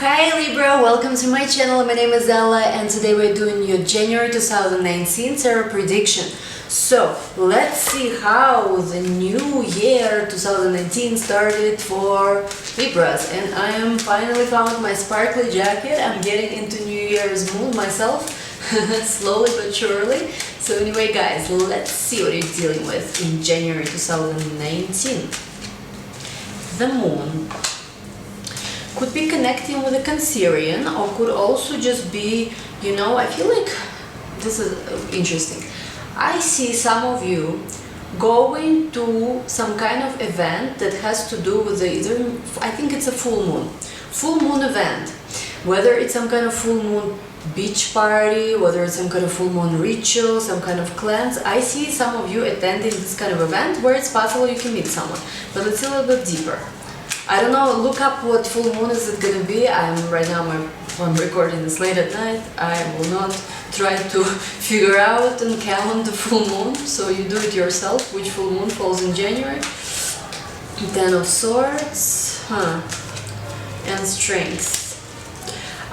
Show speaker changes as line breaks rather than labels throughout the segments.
Hi Libra, welcome to my channel. My name is Ella and today we're doing your January 2019 tarot prediction. So let's see how the new year 2019 started for Libras. And I am finally found my sparkly jacket. I'm getting into New Year's mood myself, slowly but surely. So anyway guys, let's see what you're dealing with in January 2019. The moon could be connecting with a Cancerian, or could also just be, I feel like this is interesting. I see some of you going to some kind of event that has to do with I think it's a full moon event, whether it's some kind of full moon beach party, whether it's some kind of full moon ritual, some kind of cleanse. I see some of you attending this kind of event where it's possible you can meet someone, but let's see a little bit deeper. I don't know, look up what full moon is it gonna be. I'm recording this late at night. I will not try to figure out and count the full moon, so you do it yourself, which full moon falls in January. Ten of Swords, and Strength.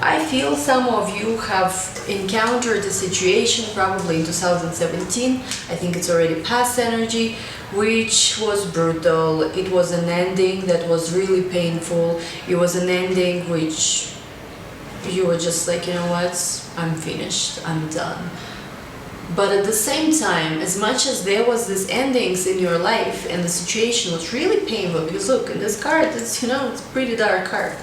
I feel some of you have encountered a situation probably in 2017, I think it's already past energy, which was brutal. It was an ending that was really painful. It was an ending which you were just like, you know what, I'm finished, I'm done. But at the same time, as much as there was these endings in your life and the situation was really painful, because look, in this card, it's, it's a pretty dark card,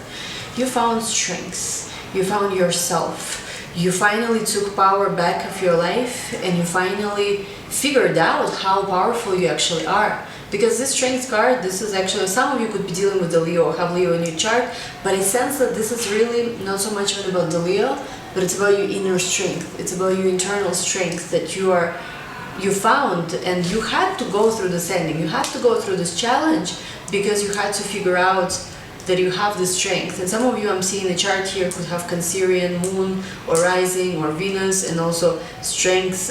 you found strength. You found yourself. You finally took power back of your life, and you finally figured out how powerful you actually are. Because this strength card, this is actually, some of you could be dealing with the Leo or have Leo in your chart, but I sense that this is really not so much about the Leo, but it's about your inner strength. It's about your internal strength that you found, and you had to go through this ending. You had to go through this challenge because you had to figure out that you have the strength. And some of you I'm seeing the chart here could have Cancerian moon or rising or Venus, and also strength,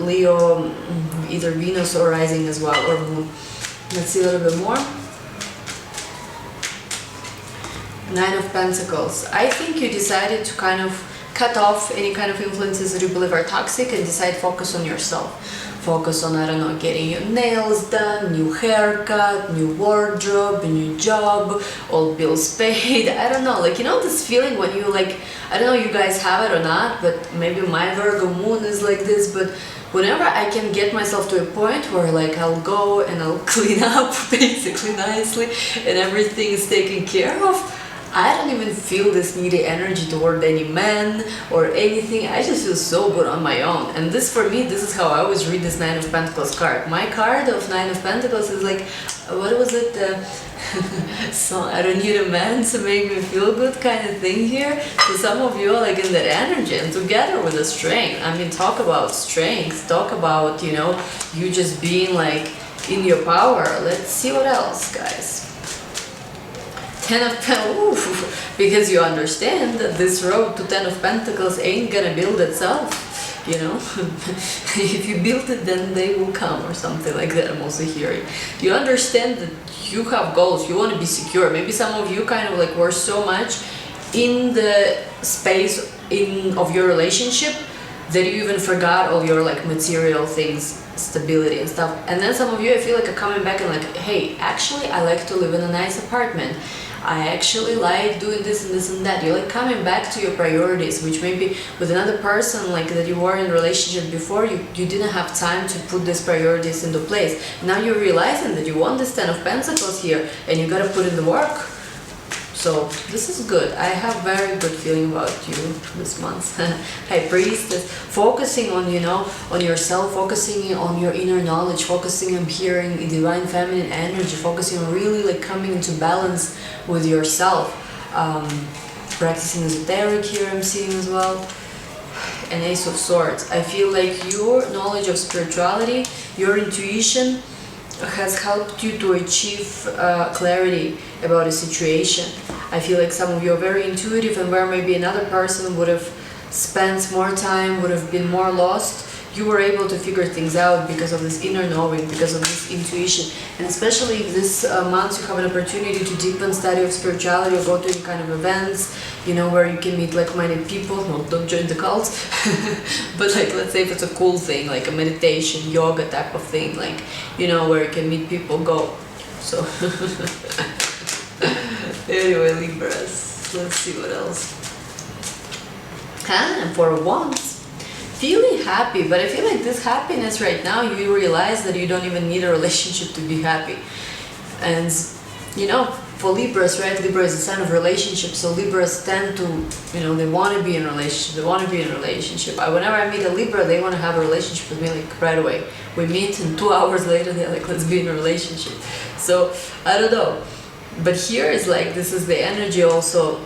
Leo, either Venus or rising as well, or moon. Let's see a little bit more. Nine of Pentacles. I think you decided to kind of cut off any kind of influences that you believe are toxic and decide focus on yourself. Focus on, I don't know, getting your nails done, new haircut, new wardrobe, a new job, all bills paid. I don't know, this feeling when you I don't know you guys have it or not, but maybe my Virgo moon is like this, but whenever I can get myself to a point where I'll go and I'll clean up basically nicely and everything is taken care of, I don't even feel this needy energy toward any man or anything. I just feel so good on my own. And this, for me, this is how I always read this Nine of Pentacles card. My card of Nine of Pentacles is what was it? So I don't need a man to make me feel good kind of thing here. So some of you are in that energy, and together with the strength. I mean, talk about strength. Talk about, you just being in your power. Let's see what else, guys. Ten of Pentacles, because you understand that this road to Ten of Pentacles ain't gonna build itself, if you build it, then they will come, or something like that. I'm also hearing. You understand that you have goals, you want to be secure. Maybe some of you kind of were so much in the space of your relationship that you even forgot all your material things, stability and stuff. And then some of you, I feel are coming back and hey, actually I like to live in a nice apartment. I actually like doing this and this and that. You're coming back to your priorities, which maybe with another person that you were in a relationship before, you didn't have time to put these priorities into place. Now you're realizing that you want this Ten of Pentacles here, and you gotta put in the work. So this is good. I have very good feeling about you this month. High Priestess, focusing on, on yourself, focusing on your inner knowledge, focusing on hearing divine feminine energy, focusing on really coming into balance with yourself. Practicing esoteric here I'm seeing as well. And Ace of Swords. I feel your knowledge of spirituality, your intuition has helped you to achieve clarity about a situation. I feel some of you are very intuitive, and where maybe another person would have spent more time, would have been more lost, you were able to figure things out because of this inner knowing, because of this intuition. And especially if this month you have an opportunity to deepen study of spirituality or go to any kind of events, you know, where you can meet like-minded people. No, don't join the cults. But like, let's say if it's a cool thing, like a meditation, yoga type of thing, like, you know, where you can meet people, go. So anyway, Libras, let's see what else. And for once, feeling happy, but I feel like this happiness right now, you realize that you don't even need a relationship to be happy. And you know, for Libras, right, Libra is a sign of relationship, so Libras tend to, you know, they want to be in a relationship, Whenever I meet a Libra, they want to have a relationship with me like right away. We meet and 2 hours later they're like, let's be in a relationship. So I don't know, but here is like, this is the energy also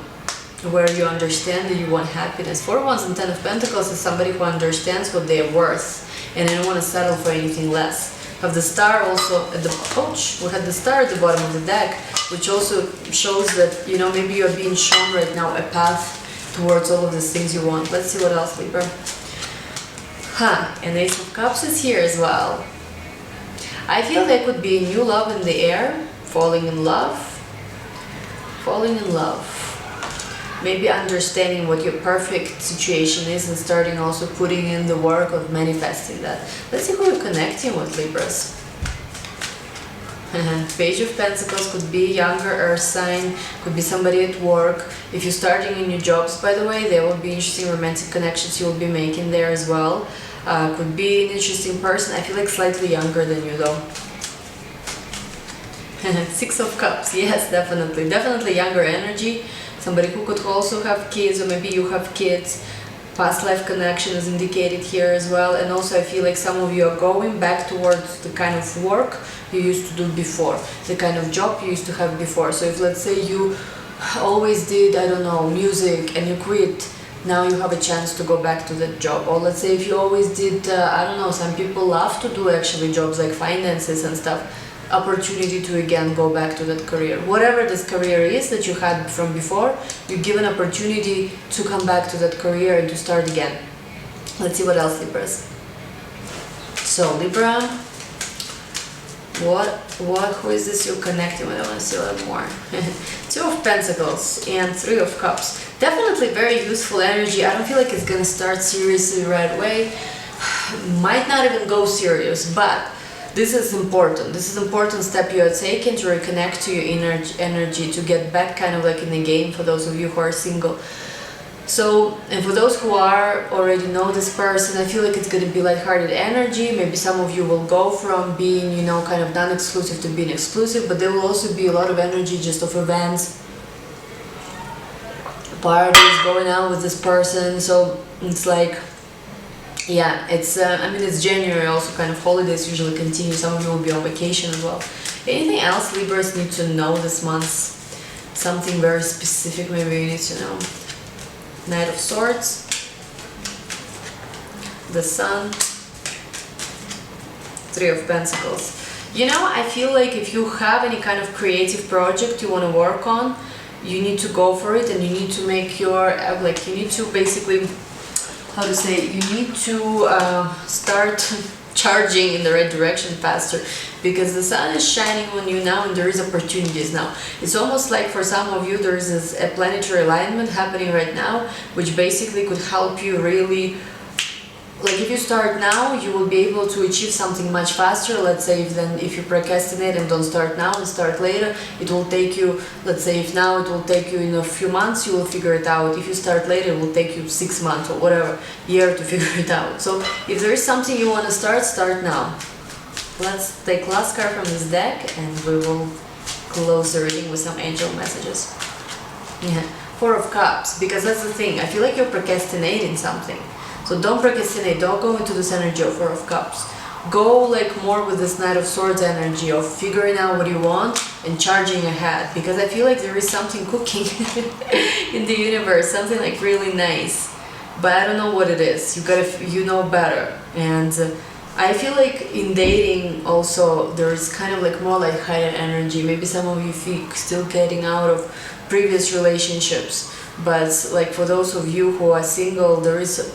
where you understand that you want happiness. 4 Wands and 10 of Pentacles is somebody who understands what they are worth and they don't want to settle for anything less. Have the star also at the, ouch, we had the star at the bottom of the deck, which also shows that, you know, maybe you're being shown right now a path towards all of these things you want. Let's see what else, Libra. And Ace of Cups is here as well. I feel there could be new love in the air, falling in love. Maybe understanding what your perfect situation is and starting also putting in the work of manifesting that. Let's see who you're connecting with, Libras. Page of Pentacles could be younger earth sign, could be somebody at work. If you're starting in new jobs, by the way, there will be interesting romantic connections you will be making there as well. Could be an interesting person. I feel like slightly younger than you though. 6 of Cups, yes, definitely younger energy. Somebody who could also have kids, or maybe you have kids. Past life connection is indicated here as well. And also I feel like some of you are going back towards the kind of work you used to do before, the kind of job you used to have before. So if let's say you always did, I don't know, music and you quit, now you have a chance to go back to that job. Or let's say if you always did, I don't know, some people love to do actually jobs like finances and stuff, opportunity to again go back to that career. Whatever this career is that you had from before, you give an opportunity to come back to that career and to start again. Let's see what else, Libras. So Libra, who is this you're connecting with? I want to see a little more. 2 of Pentacles and 3 of Cups. Definitely very useful energy. I don't feel like it's gonna start seriously right away. Might not even go serious, but this is important. This is an important step you are taking to reconnect to your energy, to get back kind of like in the game for those of you who are single. So, and for those who are already know this person, I feel like it's going to be lighthearted energy. Maybe some of you will go from being, you know, kind of non-exclusive to being exclusive, but there will also be a lot of energy just of events, parties, going out with this person. So it's like, yeah, it's, I mean, it's January also, kind of holidays usually continue. Some of you will be on vacation as well. Anything else Libras need to know this month? Something very specific maybe you need to know. Knight of Swords, the Sun, 3 of Pentacles. You know, I feel like if you have any kind of creative project you want to work on, you need to go for it, and you need to make your, like, you need to basically, how to say, you need to start charging in the right direction faster, because the sun is shining on you now and there is opportunities now. It's almost like for some of you there is a planetary alignment happening right now, which basically could help you really, like if you start now, you will be able to achieve something much faster. Let's say if you procrastinate and don't start now and start later, it will take you, let's say if now it will take you in a few months, you will figure it out. If you start later, it will take you 6 months or whatever, year to figure it out. So if there is something you want to start now. Let's take last card from this deck and we will close the reading with some angel messages. Yeah, 4 of Cups, because that's the thing. I feel like you're procrastinating something. So don't procrastinate, don't go into this energy of 4 of Cups. Go like more with this Knight of Swords energy of figuring out what you want and charging ahead, because I feel like there is something cooking in the universe, something like really nice, but I don't know what it is. You know better. And I feel like in dating also there's kind of like more like higher energy. Maybe some of you feel still getting out of previous relationships, but like for those of you who are single, there is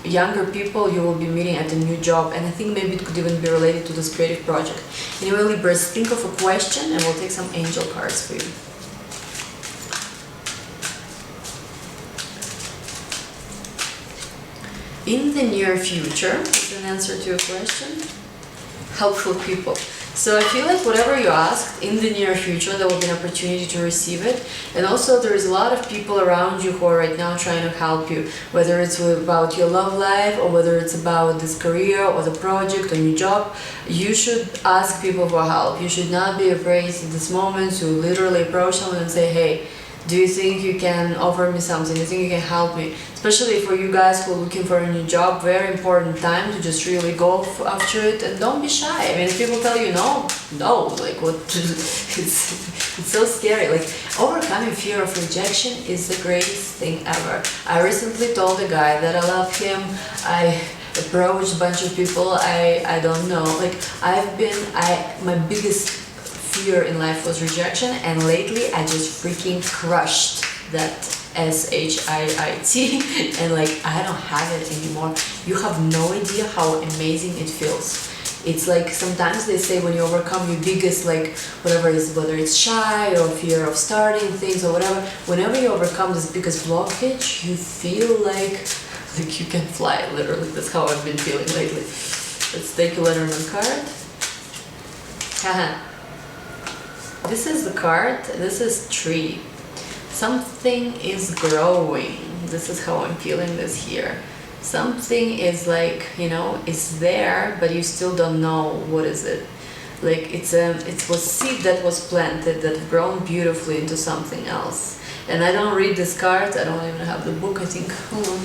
younger people you will be meeting at a new job, and I think maybe it could even be related to this creative project. Anyway, Libras, think of a question and we'll take some angel cards for you. in the near future, is an answer to your question, helpful people. So I feel like whatever you ask, in the near future there will be an opportunity to receive it. And also there is a lot of people around you who are right now trying to help you, whether it's about your love life or whether it's about this career or the project or new job. You should ask people for help. You should not be afraid in this moment to literally approach someone and say, hey, do you think you can offer me something? Do you think you can help me? Especially for you guys who are looking for a new job, very important time to just really go after it and don't be shy. I mean, if people tell you no, like what? it's so scary. Like overcoming fear of rejection is the greatest thing ever. I recently told a guy that I love him. I approached a bunch of people I don't know. Like my biggest fear in life was rejection, and lately I just freaking crushed that SHIIT and like I don't have it anymore. You have no idea how amazing it feels. It's like sometimes they say when you overcome your biggest like whatever is, whether it's shy or fear of starting things or whatever, whenever you overcome this biggest blockage, you feel like you can fly, literally. That's how I've been feeling lately. Let's take a Lenormand card. Haha. This is the card, this is tree. Something is growing. This is how I'm feeling this here. Something is like, you know, it's there, but you still don't know what is it. Like it was seed that was planted, that have grown beautifully into something else. And I don't read this card, I don't even have the book, I think. Hold on.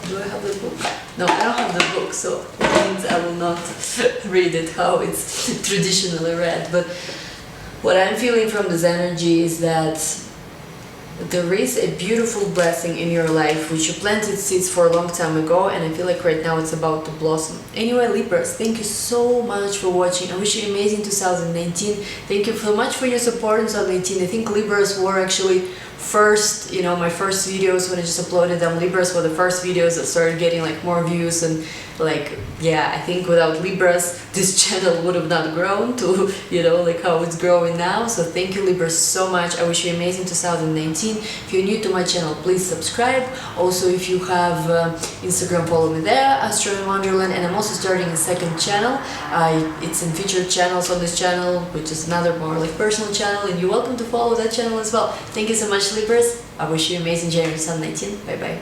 Do I have the book? No, I don't have the book, so it means I will not read it how it's traditionally read. But what I'm feeling from this energy is that there is a beautiful blessing in your life which you planted seeds for a long time ago, and I feel like right now it's about to blossom. Anyway, Libras, thank you so much for watching. I wish you an amazing 2019. Thank you so much for your support in 2018. I think Libras were actually first, you know, my first videos when I just uploaded them. Libras were the first videos that started getting like more views, and like, yeah, I think without Libras this channel would have not grown to, you know, like how it's growing now. So thank you, Libras, so much. I wish you an amazing 2019. If you're new to my channel, please subscribe. Also, if you have Instagram, follow me there, Astro in Wonderland. And I'm also starting a second channel. It's in featured channels on this channel, which is another more like personal channel, and you're welcome to follow that channel as well. Thank you so much, Libras. I wish you an amazing January 2019. Bye bye.